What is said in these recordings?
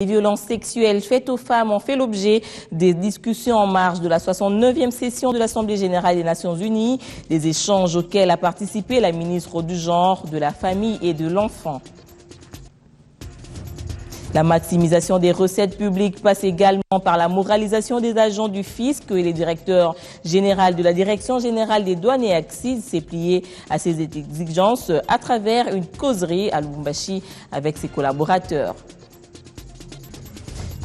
Les violences sexuelles faites aux femmes ont fait l'objet des discussions en marge de la 69e session de l'Assemblée générale des Nations unies, des échanges auxquels a participé la ministre du Genre, de la Famille et de l'Enfant. La maximisation des recettes publiques passe également par la moralisation des agents du fisc et les directeurs généraux de la Direction générale des douanes et accises s'est plié à ces exigences à travers une causerie à Lubumbashi avec ses collaborateurs.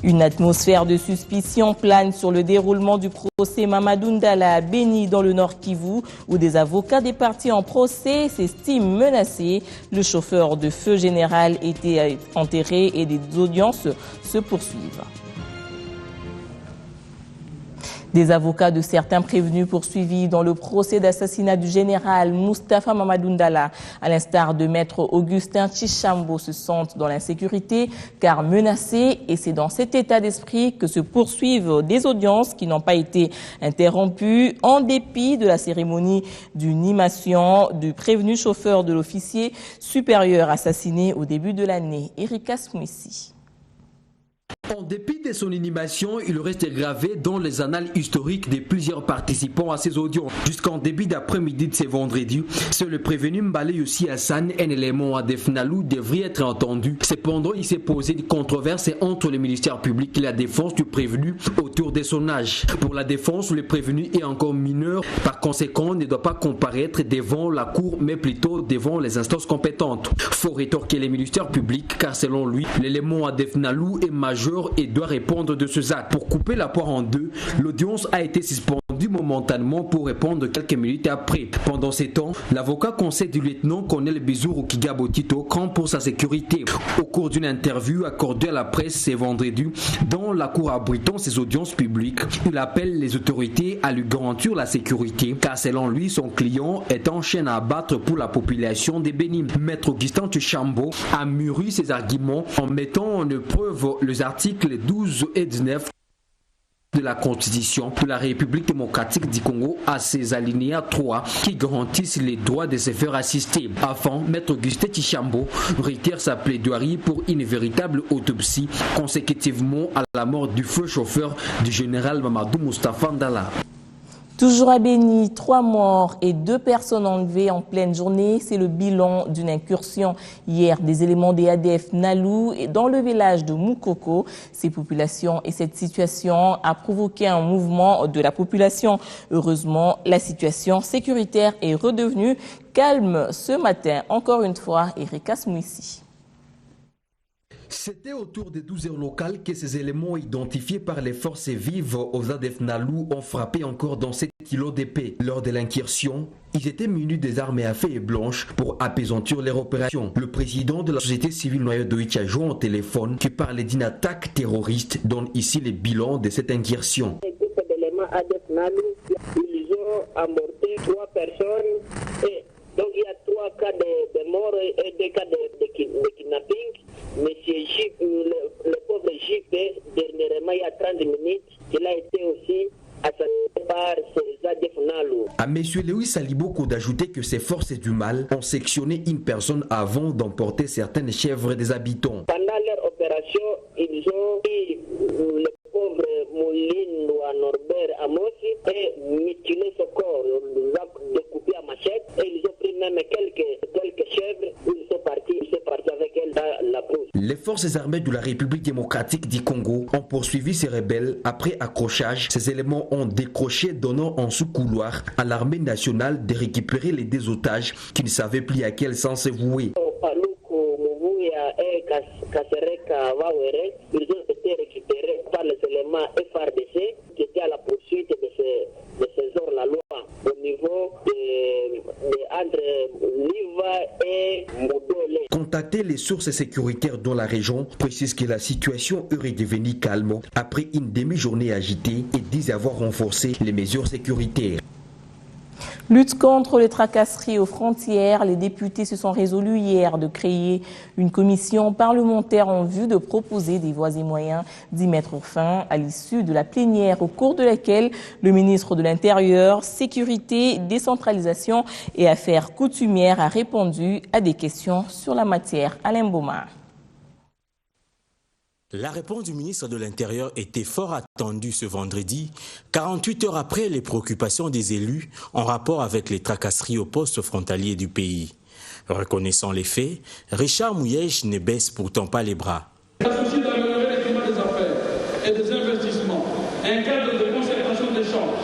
Une atmosphère de suspicion plane sur le déroulement du procès Mamadou Ndala à Beni dans le Nord Kivu, où des avocats des parties en procès s'estiment menacés. Le chauffeur de feu général était enterré et des audiences se poursuivent. Des avocats de certains prévenus poursuivis dans le procès d'assassinat du général Mustapha Mamadou Ndala, à l'instar de maître Augustin Tchishambo, se sentent dans l'insécurité car menacés, et c'est dans cet état d'esprit que se poursuivent des audiences qui n'ont pas été interrompues en dépit de la cérémonie d'inhumation du prévenu chauffeur de l'officier supérieur assassiné au début de l'année, Erika Smouissi. En dépit de son inhumation, il reste gravé dans les annales historiques de plusieurs participants à ces audiences. Jusqu'en début d'après-midi de ce vendredi, seul le prévenu Mbale Yossi Hassan, un élément à Defnalou, devrait être entendu. Cependant, il s'est posé une controverse entre le ministère public et la défense du prévenu autour de son âge. Pour la défense, le prévenu est encore mineur, par conséquent, ne doit pas comparaître devant la cour, mais plutôt devant les instances compétentes. Faut rétorquer les ministères publics, car selon lui, l'élément à Defnalou est majeur et doit répondre de ce acte. Pour couper la poire en deux, l'audience a été suspendue momentanément pour répondre quelques minutes après. Pendant ces temps, l'avocat conseil du lieutenant-colonel Bizourou Kigabotito craint pour sa sécurité. Au cours d'une interview accordée à la presse ce vendredi, dans la cour abritant ses audiences publiques, il appelle les autorités à lui garantir la sécurité, car selon lui, son client est en chaîne à abattre pour la population des Bénin. Maître Augustin Tchishambo a mûri ses arguments en mettant en épreuve les articles 12 et 19 de la Constitution de la République démocratique du Congo à ses alinéas 3 qui garantissent les droits de se faire assister. Avant, Maître Augustin Tchishambo réitère sa plaidoirie pour une véritable autopsie consécutivement à la mort du feu chauffeur du général Mamadou Mustapha Ndala. Toujours à Beni, 3 morts et 2 personnes enlevées en pleine journée. C'est le bilan d'une incursion hier des éléments des ADF Nalou dans le village de Moukoko. Ces populations et cette situation a provoqué un mouvement de la population. Heureusement, la situation sécuritaire est redevenue calme ce matin. Encore une fois, Erika Smouissi. C'était autour des 12 heures locales que ces éléments identifiés par les forces vives aux ADF Nalou ont frappé encore dans 7 kilos d'épée. Lors de l'incursion, ils étaient munis des armes à feu et blanches pour apaisantir leur opération. Le président de la société civile Noyo Doicha joint au téléphone qui parlait d'une attaque terroriste donne ici les bilans de cette incursion. ADF Nalou, ils ont amorti 3 personnes et donc il y a 3 cas de mort et 2 cas de kidnapping. Monsieur J, le pauvre JP, dernièrement il y a 30 minutes, il a été aussi assassiné par ces ADF Nalou. À M. Lewis Saliboko d'ajouter que ces forces du mal ont sectionné une personne avant d'emporter certaines chèvres des habitants. Pendant leur opération, ils ont pris le pauvre Moulin ou à Norbert Amosi et mutilé ce corps, ils ont découpé à machette et ils ont pris même quelques chèvres, ils sont partis avec elles dans la brousse. Les forces armées de la République démocratique du Congo ont poursuivi ces rebelles. Après accrochage, ces éléments ont décroché, donnant en sous-couloir à l'armée nationale de récupérer les 2 otages qui ne savaient plus à quel sens se vouer. Ils ont été récupérés par les éléments FRDC qui étaient à la poursuite de ces hors-la-loi au niveau entre Liva et Moudolé. Contacter les sources sécuritaires dans la région précise que la situation est devenue calme après une demi-journée agitée et disent avoir renforcé les mesures sécuritaires. Lutte contre les tracasseries aux frontières, les députés se sont résolus hier de créer une commission parlementaire en vue de proposer des voies et moyens d'y mettre fin à l'issue de la plénière au cours de laquelle le ministre de l'Intérieur, Sécurité, Décentralisation et Affaires coutumières a répondu à des questions sur la matière. Alain Boma. La réponse du ministre de l'Intérieur était fort attendue ce vendredi, 48 heures après les préoccupations des élus en rapport avec les tracasseries aux postes frontaliers du pays. Reconnaissant les faits, Richard Mouyej ne baisse pourtant pas les bras. Le souci d'améliorer le climat des affaires et des investissements, un cadre de concertation d'échange,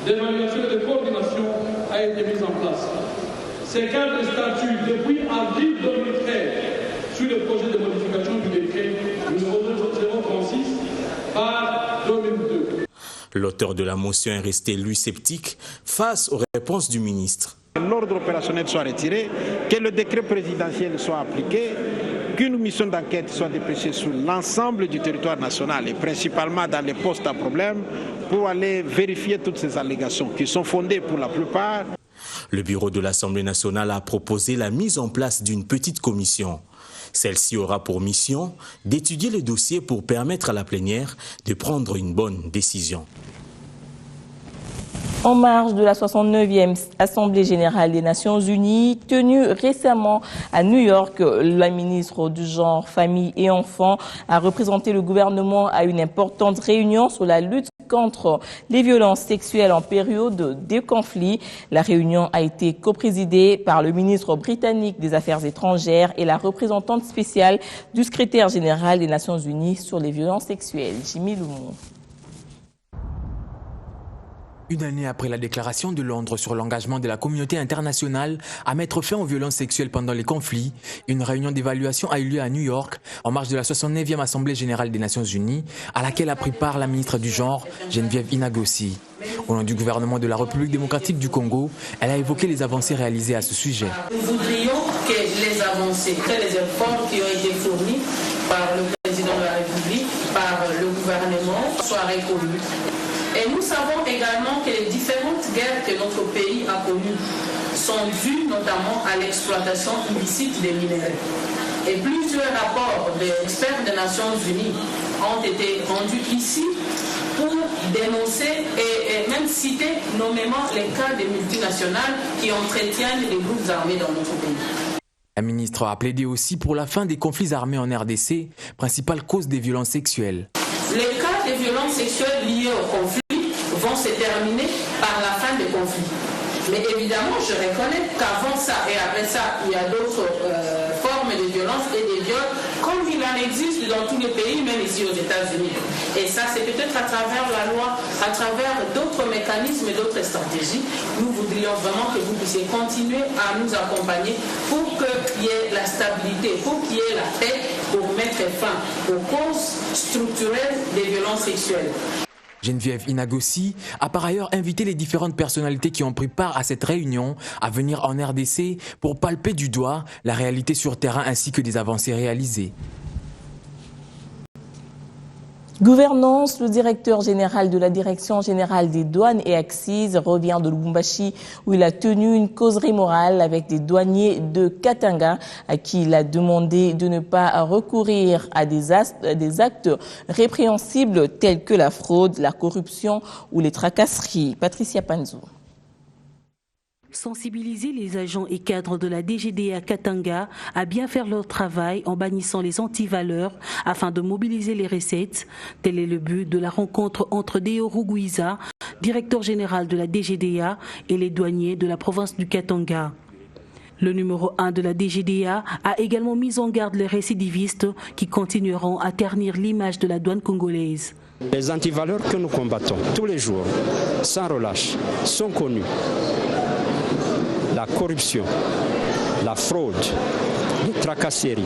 d'évaluation et de coordination a été mis en place. Ces cadres statuent depuis avril 2013 sur le projet de modification du décret numéro 036 par 2002. L'auteur de la motion est resté, lui, sceptique face aux réponses du ministre. L'ordre opérationnel soit retiré, que le décret présidentiel soit appliqué, qu'une mission d'enquête soit dépêchée sur l'ensemble du territoire national et principalement dans les postes à problème pour aller vérifier toutes ces allégations qui sont fondées pour la plupart. Le bureau de l'Assemblée nationale a proposé la mise en place d'une petite commission. Celle-ci aura pour mission d'étudier le dossier pour permettre à la plénière de prendre une bonne décision. En marge de la 69e Assemblée générale des Nations unies, tenue récemment à New York, la ministre du Genre, Famille et Enfants a représenté le gouvernement à une importante réunion sur la lutte contre les violences sexuelles en période de conflit. La réunion a été coprésidée par le ministre britannique des Affaires étrangères et la représentante spéciale du secrétaire général des Nations unies sur les violences sexuelles, Jimmy Loumou. Une année après la déclaration de Londres sur l'engagement de la communauté internationale à mettre fin aux violences sexuelles pendant les conflits, une réunion d'évaluation a eu lieu à New York en marge de la 69e Assemblée générale des Nations unies à laquelle a pris part la ministre du Genre, Geneviève Inagossi. Au nom du gouvernement de la République démocratique du Congo, elle a évoqué les avancées réalisées à ce sujet. Nous voudrions que les avancées, que les efforts qui ont été fournis par le président de la République, par le gouvernement, soient reconnus. Et nous savons également que les différentes guerres que notre pays a connues sont dues notamment à l'exploitation illicite des minerais. Et plusieurs rapports d'experts des Nations unies ont été rendus ici pour dénoncer et même citer nommément les cas des multinationales qui entretiennent les groupes armés dans notre pays. La ministre a plaidé aussi pour la fin des conflits armés en RDC, principale cause des violences sexuelles. Les cas de violences sexuelles liées au conflit vont se terminer par la fin des conflits. Mais évidemment, je reconnais qu'avant ça et après ça, il y a d'autres formes de violence et de viols, comme il en existe dans tous les pays, même ici aux États-Unis. Et ça, c'est peut-être à travers la loi, à travers d'autres mécanismes et d'autres stratégies. Nous voudrions vraiment que vous puissiez continuer à nous accompagner pour qu'il y ait la stabilité, pour qu'il y ait la paix, pour mettre fin aux causes structurelles des violences sexuelles. Geneviève Inagossi a par ailleurs invité les différentes personnalités qui ont pris part à cette réunion à venir en RDC pour palper du doigt la réalité sur terrain ainsi que des avancées réalisées. Gouvernance, le directeur général de la Direction générale des douanes et accises revient de Lubumbashi où il a tenu une causerie morale avec des douaniers de Katanga à qui il a demandé de ne pas recourir à des actes répréhensibles tels que la fraude, la corruption ou les tracasseries. Patricia Panzou. Sensibiliser les agents et cadres de la DGDA Katanga à bien faire leur travail en bannissant les antivaleurs afin de mobiliser les recettes. Tel est le but de la rencontre entre Deo Rugwiza, directeur général de la DGDA, et les douaniers de la province du Katanga. Le numéro 1 de la DGDA a également mis en garde les récidivistes qui continueront à ternir l'image de la douane congolaise. Les antivaleurs que nous combattons tous les jours, sans relâche, sont connus. La corruption, la fraude, les tracasseries,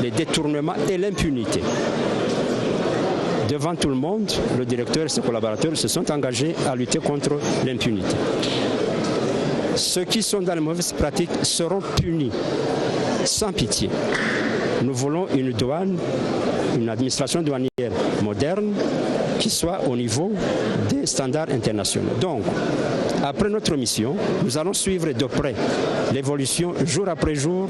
les détournements et l'impunité. Devant tout le monde, le directeur et ses collaborateurs se sont engagés à lutter contre l'impunité. Ceux qui sont dans les mauvaises pratiques seront punis sans pitié. Nous voulons une douane, une administration douanière moderne qui soit au niveau des standards internationaux. Donc, après notre mission, nous allons suivre de près l'évolution jour après jour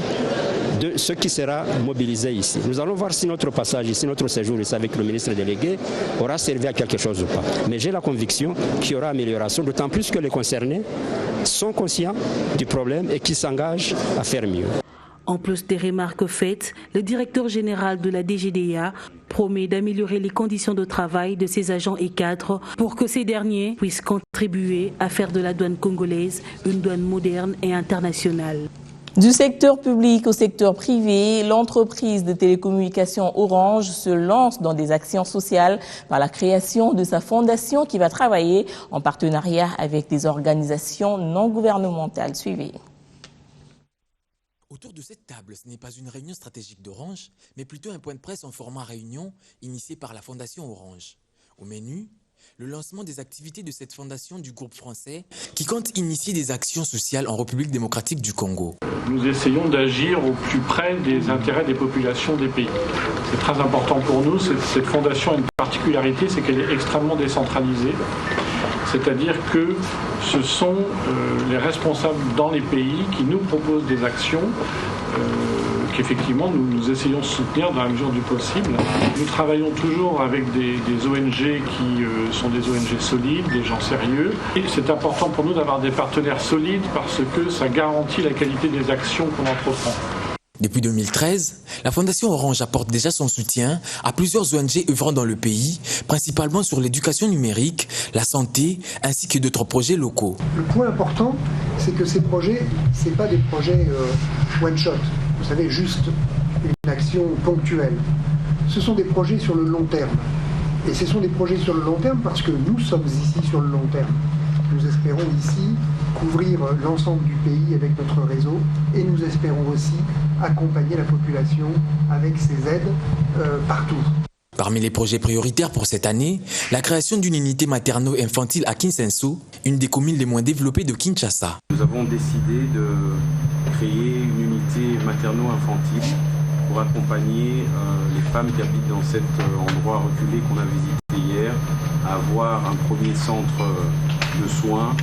de ce qui sera mobilisé ici. Nous allons voir si notre passage ici, notre séjour ici avec le ministre délégué aura servi à quelque chose ou pas. Mais j'ai la conviction qu'il y aura amélioration, d'autant plus que les concernés sont conscients du problème et qui s'engagent à faire mieux. En plus des remarques faites, le directeur général de la DGDA promet d'améliorer les conditions de travail de ses agents et cadres pour que ces derniers puissent contribuer à faire de la douane congolaise une douane moderne et internationale. Du secteur public au secteur privé, l'entreprise de télécommunications Orange se lance dans des actions sociales par la création de sa fondation qui va travailler en partenariat avec des organisations non gouvernementales. Suivez. Autour de cette table, ce n'est pas une réunion stratégique d'Orange, mais plutôt un point de presse en format réunion initié par la Fondation Orange. Au menu, le lancement des activités de cette fondation du groupe français qui compte initier des actions sociales en République démocratique du Congo. Nous essayons d'agir au plus près des intérêts des populations des pays. C'est très important pour nous. Cette fondation a une particularité, c'est qu'elle est extrêmement décentralisée. C'est-à-dire que ce sont les responsables dans les pays qui nous proposent des actions qu'effectivement nous essayons de soutenir dans la mesure du possible. Nous travaillons toujours avec des ONG qui sont des ONG solides, des gens sérieux. Et c'est important pour nous d'avoir des partenaires solides parce que ça garantit la qualité des actions qu'on entreprend. Depuis 2013, la Fondation Orange apporte déjà son soutien à plusieurs ONG œuvrant dans le pays, principalement sur l'éducation numérique, la santé, ainsi que d'autres projets locaux. Le point important, c'est que ces projets, ce n'est pas des projets one-shot, vous savez, juste une action ponctuelle. Ce sont des projets sur le long terme. Et ce sont des projets sur le long terme parce que nous sommes ici sur le long terme. Nous espérons ici couvrir l'ensemble du pays avec notre réseau et nous espérons aussi accompagner la population avec ces aides partout. Parmi les projets prioritaires pour cette année, la création d'une unité materno-infantile à Kinsenso, une des communes les moins développées de Kinshasa. Nous avons décidé de créer une unité materno-infantile pour accompagner les femmes qui habitent dans cet endroit reculé qu'on a visité hier, à avoir un premier centre de soins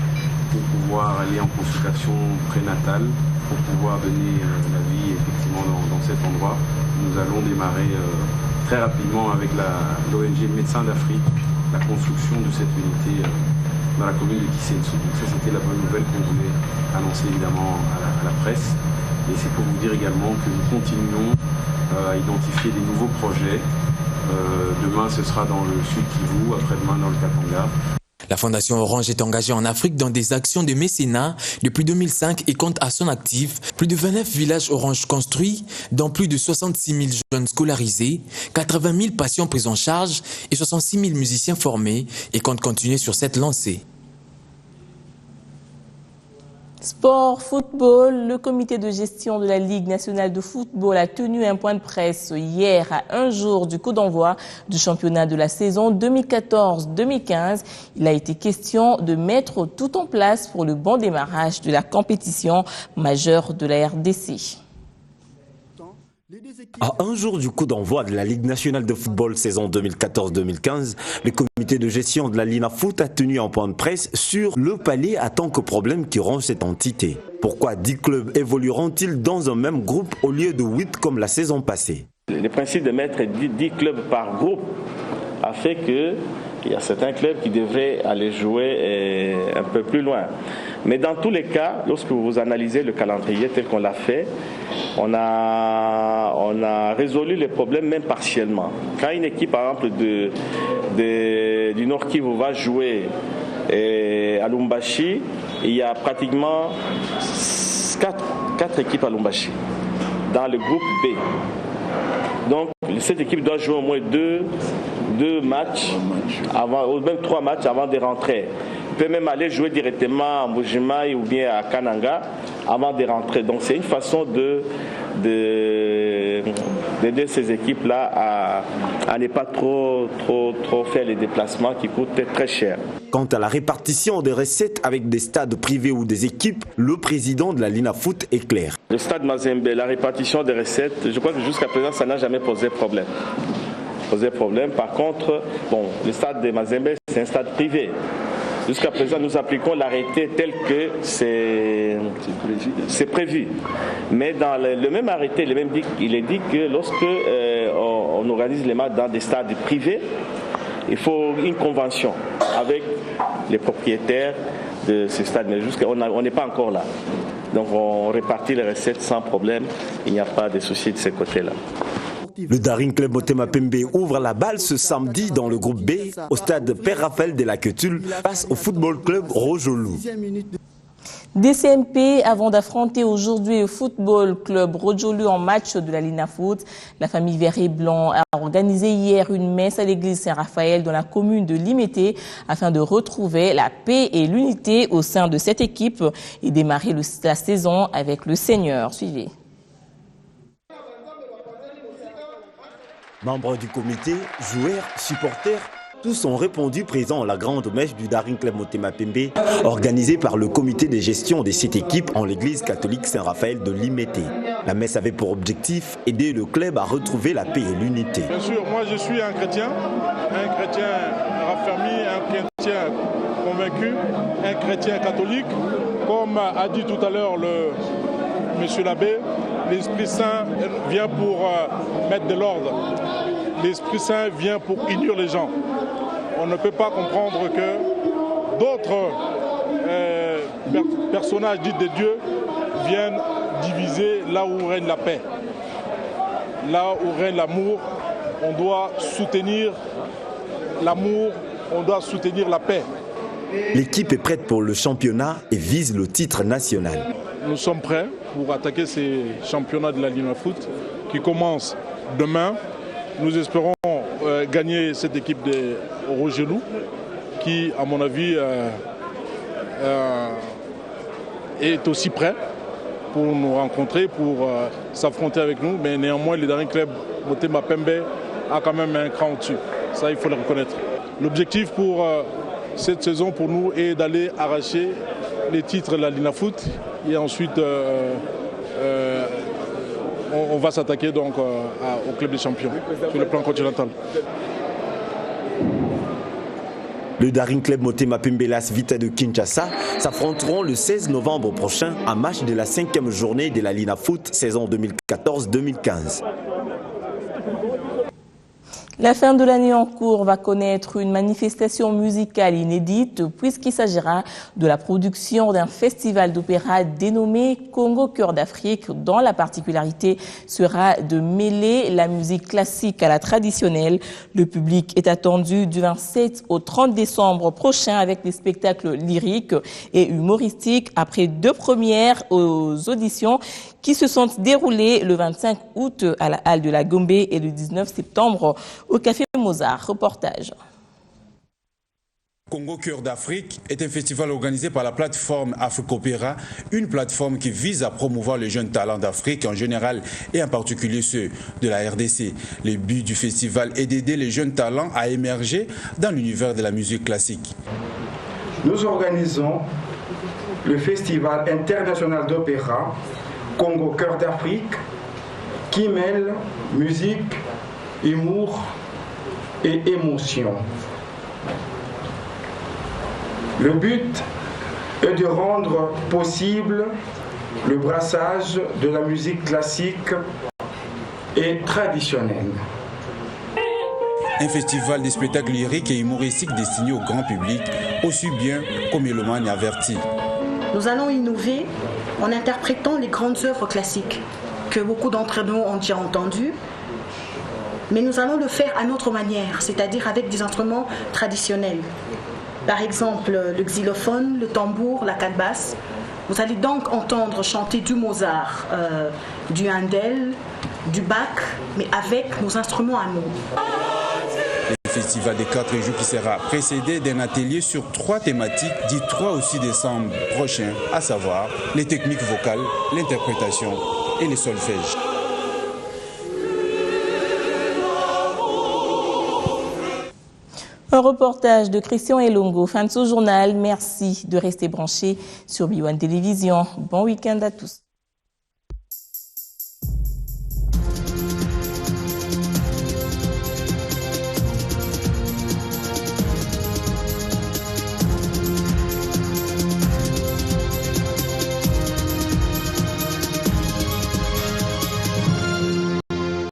pour pouvoir aller en consultation prénatale, pour pouvoir donner la vie effectivement dans cet endroit. Nous allons démarrer très rapidement avec l'ONG Médecins d'Afrique la construction de cette unité dans la commune de Kisenso. Donc ça, c'était la bonne nouvelle qu'on voulait annoncer évidemment à la presse. Et c'est pour vous dire également que nous continuons à identifier des nouveaux projets. Demain, ce sera dans le Sud Kivu, après-demain dans le Katanga. La Fondation Orange est engagée en Afrique dans des actions de mécénat depuis 2005 et compte à son actif plus de 29 villages Orange construits, dont plus de 66 000 jeunes scolarisés, 80 000 patients pris en charge et 66 000 musiciens formés et compte continuer sur cette lancée. Sport, football, le comité de gestion de la Ligue nationale de football a tenu un point de presse hier à un jour du coup d'envoi du championnat de la saison 2014-2015. Il a été question de mettre tout en place pour le bon démarrage de la compétition majeure de la RDC. À un jour du coup d'envoi de la Ligue nationale de football saison 2014-2015, le comité de gestion de la LINAFoot a tenu un point de presse sur le palier à tant que problème qui ronge cette entité. Pourquoi 10 clubs évolueront-ils dans un même groupe au lieu de 8 comme la saison passée? Le principe de mettre 10 clubs par groupe a fait qu'il y a certains clubs qui devraient aller jouer un peu plus loin. Mais dans tous les cas, lorsque vous analysez le calendrier tel qu'on l'a fait, on a résolu les problèmes même partiellement. Quand une équipe, par exemple, du Nord Kivu va jouer à Lumbashi, il y a pratiquement 4 équipes à Lumbashi dans le groupe B. Donc, cette équipe doit jouer au moins deux matchs, ou même 3 matchs avant de rentrer. Il peut même aller jouer directement à Mbujimai ou bien à Kananga avant de rentrer. Donc c'est une façon d'aider ces équipes-là à ne pas trop faire les déplacements qui coûtent très cher. Quant à la répartition des recettes avec des stades privés ou des équipes, le président de la LINAFoot est clair. Le stade Mazembe, la répartition des recettes, je crois que jusqu'à présent, ça n'a jamais posé problème. Par contre, le stade de Mazembe, c'est un stade privé. Jusqu'à présent, nous appliquons l'arrêté tel que c'est prévu. Mais dans le même arrêté, il est dit que lorsque on organise les matchs dans des stades privés, il faut une convention avec les propriétaires de ces stades. Mais on n'est pas encore là. Donc on répartit les recettes sans problème, il n'y a pas de souci de ce côté-là. Le Daring Club Motema Pembe ouvre la balle ce samedi dans le groupe B au stade Père Raphaël de la Quetul face au Football Club Rojolou. DCMP avant d'affronter aujourd'hui le Football Club Rojolou en match de la Lina Foot. La famille vert et blanc a organisé hier une messe à l'église Saint-Raphaël dans la commune de Limete afin de retrouver la paix et l'unité au sein de cette équipe et démarrer la saison avec le Seigneur. Suivez. Membres du comité, joueurs, supporters, tous ont répondu présents à la grande messe du Daring Club Motema Pembe, organisée par le comité de gestion de cette équipe en l'église catholique Saint-Raphaël de Limete. La messe avait pour objectif aider le club à retrouver la paix et l'unité. Bien sûr, moi je suis un chrétien raffermi, un chrétien convaincu, un chrétien catholique. Comme a dit tout à l'heure monsieur l'abbé, l'Esprit Saint vient pour mettre de l'ordre. L'Esprit Saint vient pour unir les gens. On ne peut pas comprendre que d'autres personnages dits de Dieu viennent diviser là où règne la paix. Là où règne l'amour, on doit soutenir l'amour, on doit soutenir la paix. L'équipe est prête pour le championnat et vise le titre national. Nous sommes prêts pour attaquer ces championnats de la Lina Foot qui commencent demain. Nous espérons gagner cette équipe de Rojolou qui, à mon avis, est aussi prêt pour nous rencontrer, pour s'affronter avec nous. Mais néanmoins, le Daring Club Motema Pembe a quand même un cran au-dessus. Ça, il faut le reconnaître. L'objectif pour cette saison, pour nous, est d'aller arracher les titres de la Lina Foot et ensuite on va s'attaquer donc au club des champions sur le plan continental. Le Daring Club Motema Pembe Las Vita de Kinshasa s'affronteront le 16 novembre prochain à match de la 5e journée de la Lina Foot saison 2014-2015. La fin de l'année en cours va connaître une manifestation musicale inédite puisqu'il s'agira de la production d'un festival d'opéra dénommé Congo Cœur d'Afrique dont la particularité sera de mêler la musique classique à la traditionnelle. Le public est attendu du 27 au 30 décembre prochain avec des spectacles lyriques et humoristiques après 2 premières aux auditions qui se sont déroulées le 25 août à la Halle de la Gombe et le 19 septembre au Café Mozart. Reportage. Congo Cœur d'Afrique est un festival organisé par la plateforme Africopéra, une plateforme qui vise à promouvoir les jeunes talents d'Afrique en général et en particulier ceux de la RDC. Le but du festival est d'aider les jeunes talents à émerger dans l'univers de la musique classique. Nous organisons le Festival international d'opéra Congo Cœur d'Afrique qui mêle musique, humour et émotion. Le but est de rendre possible le brassage de la musique classique et traditionnelle. Un festival de spectacles lyriques et humoristiques destiné au grand public, aussi bien qu'aux mélomanes avertis. Nous allons innover en interprétant les grandes œuvres classiques que beaucoup d'entre nous ont déjà entendues, mais nous allons le faire à notre manière, c'est-à-dire avec des instruments traditionnels. Par exemple, le xylophone, le tambour, la calebasse. Vous allez donc entendre chanter du Mozart, du Handel, du Bach, mais avec nos instruments à nous. Le festival des 4 jours qui sera précédé d'un atelier sur 3 thématiques du 3 au 6 décembre prochain, à savoir les techniques vocales, l'interprétation et les solfèges. Un reportage de Christian Elongo. Fin de ce journal. Merci de rester branchés sur B1 Télévision. Bon week-end à tous.